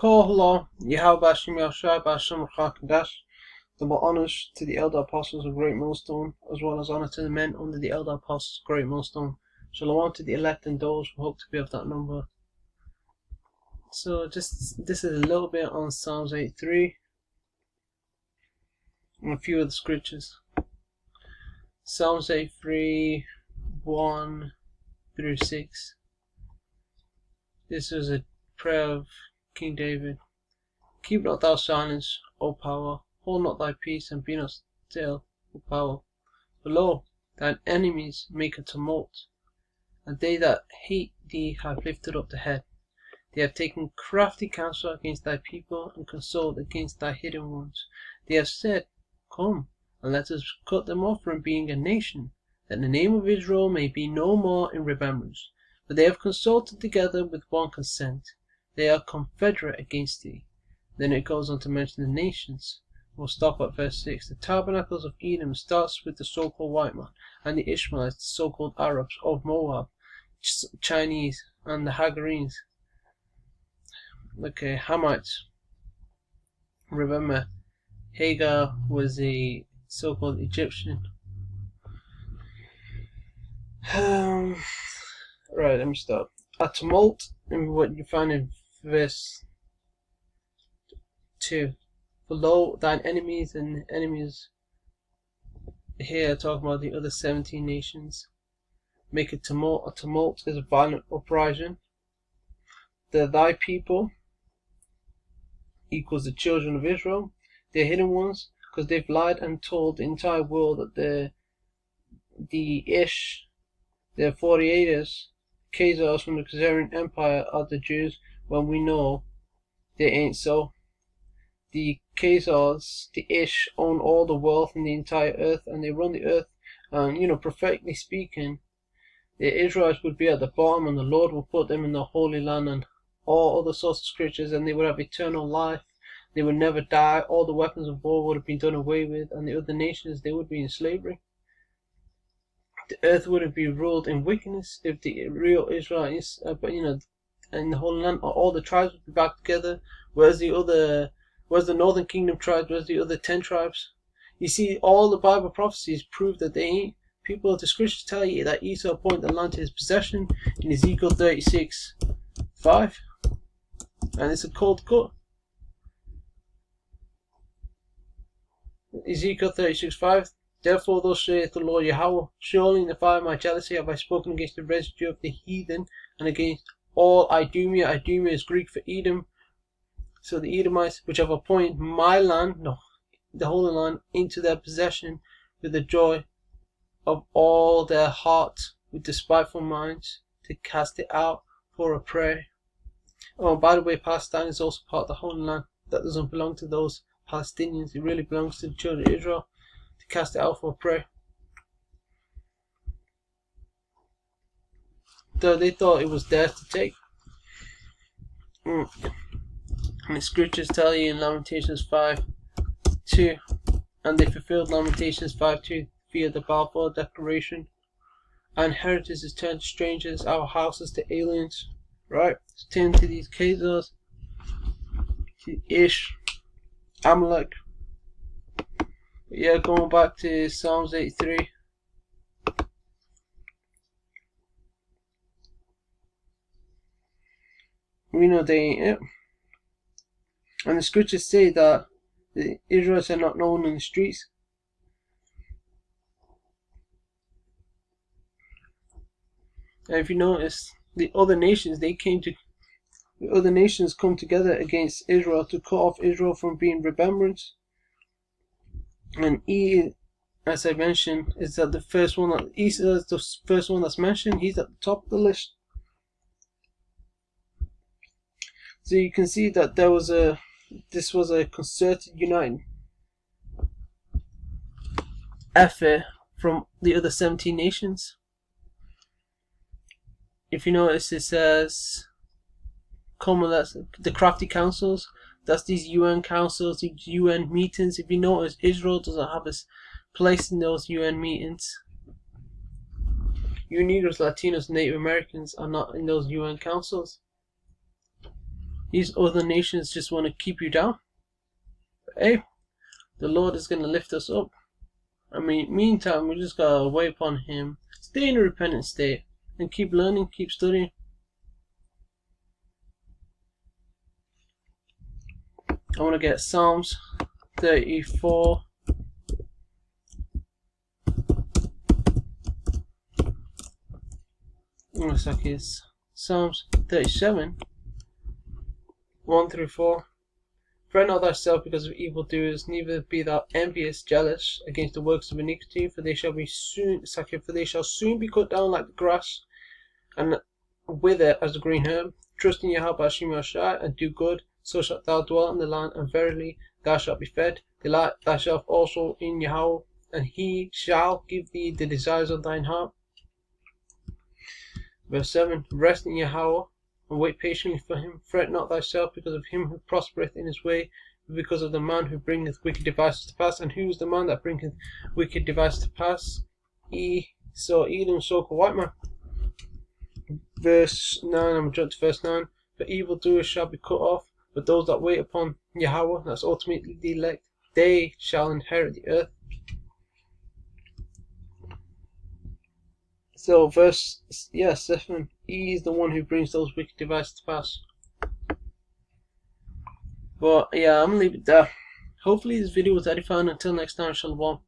Kohala, Yahweh Shem Yahshua Bashem Chakadash. Double honors to the elder apostles of Great Millstone, as well as honor to the men under the elder apostles of Great Millstone. Shalom to the elect and those who hope to be of that number. So this is a little bit on Psalms 8:3 and a few of the scriptures. Psalms 8:3, 1 through 6. This was a prayer of King David. Keep not thou silence, O power, hold not thy peace, and be not still, O power. For lo, thine enemies make a tumult, and they that hate thee have lifted up the head. They have taken crafty counsel against thy people, and consoled against thy hidden ones. They have said, Come, and let us cut them off from being a nation, that the name of Israel may be no more in remembrance. For they have consulted together with one consent. They are confederate against thee. Then it goes on to mention the nations. We'll stop at verse 6. The tabernacles of Edom starts with the so-called white man, and the Ishmaelites, the so-called Arabs of Moab, Chinese, and the Hagarenes. Okay, Hamites. Remember, Hagar was a so-called Egyptian. Right, let me start. A tumult, and what you find in verse 2. For lo, thine enemies, and enemies here talking about the other 17 nations, make a tumult. A tumult is a violent uprising. Thy people equals the children of Israel. They're hidden ones, because they've lied and told the entire world that the 48ers, Khazars from the Khazarian Empire are the Jews, when we know they ain't so. The Khazars, the Ish, own all the wealth in the entire earth, and they run the earth, and prophetically speaking, the Israelites would be at the bottom, and the Lord will put them in the Holy Land and all other sorts of scriptures, and they would have eternal life. They would never die. All the weapons of war would have been done away with, and the other nations, they would be in slavery. The earth wouldn't be ruled in wickedness if the real Israelites, and the Holy Land, all the tribes would be back together. Where's the northern kingdom tribes? Where's the other 10 tribes? You see, all the Bible prophecies prove that they ain't. People, the scriptures tell you that Esau appointed the land to his possession in Ezekiel 36:5, and it's a cold cut. Ezekiel 36:5. Therefore thus saith the Lord Yahweh, surely in the fire of my jealousy have I spoken against the residue of the heathen, and against all Idumea. Idumea is Greek for Edom. So the Edomites, which have appointed my land, the Holy Land, into their possession with the joy of all their heart, with despiteful minds, to cast it out for a prey. Oh, by the way, Palestine is also part of the Holy Land. That doesn't belong to those Palestinians. It really belongs to the children of Israel, to cast it out for a prey. Though they thought it was theirs to take. And the scriptures tell you in Lamentations 5:2, and they fulfilled Lamentations 5:2 via the Balfour Declaration. Our inheritance is turned to strangers, our houses to aliens. Right? It's turned to these Khazars, to Ish, Amalek. But yeah, going back to Psalms 8:3. We know they ain't it. And the scriptures say that the Israelites are not known in the streets. And if you notice, the other nations come together against Israel to cut off Israel from being remembrance. And as I mentioned, is that the first one that Esau is the first one that's mentioned. He's at the top of the list. So you can see that this was a concerted, united effort from the other 17 nations. If you notice, it says, "Come, that's the crafty councils." That's these UN councils, these UN meetings. If you notice, Israel doesn't have a place in those UN meetings. You Negroes, Latinos, Native Americans are not in those UN councils. These other nations just want to keep you down. But hey, the Lord is going to lift us up. I mean, meantime, we just gotta wait upon Him, stay in a repentant state, and keep learning, keep studying. I want to get Psalms 34. Looks like it's Psalms 37, 1 through 4. Fret not thyself because of evildoers, neither be thou envious, jealous against the works of iniquity, for they shall soon be cut down like the grass, and wither as the green herb. Trust in Yahweh Hashem Yahshai, and do good, so shalt thou dwell in the land, and verily thou shalt be fed. Delight thyself also in Yahweh, and He shall give thee the desires of thine heart. Verse 7. Rest in Yahweh, and wait patiently for Him. Fret not thyself because of him who prospereth in his way, but because of the man who bringeth wicked devices to pass. And who is the man that bringeth wicked devices to pass? Edom, so-called white man. Verse 9, I'm going to jump to verse 9. For evildoers shall be cut off, but those that wait upon Yahweh, that's ultimately the elect, they shall inherit the earth. So verse 7, He is the one who brings those wicked devices to pass. But yeah, I'm gonna leave it there. Hopefully this video was edifying. Until next time, Shalom.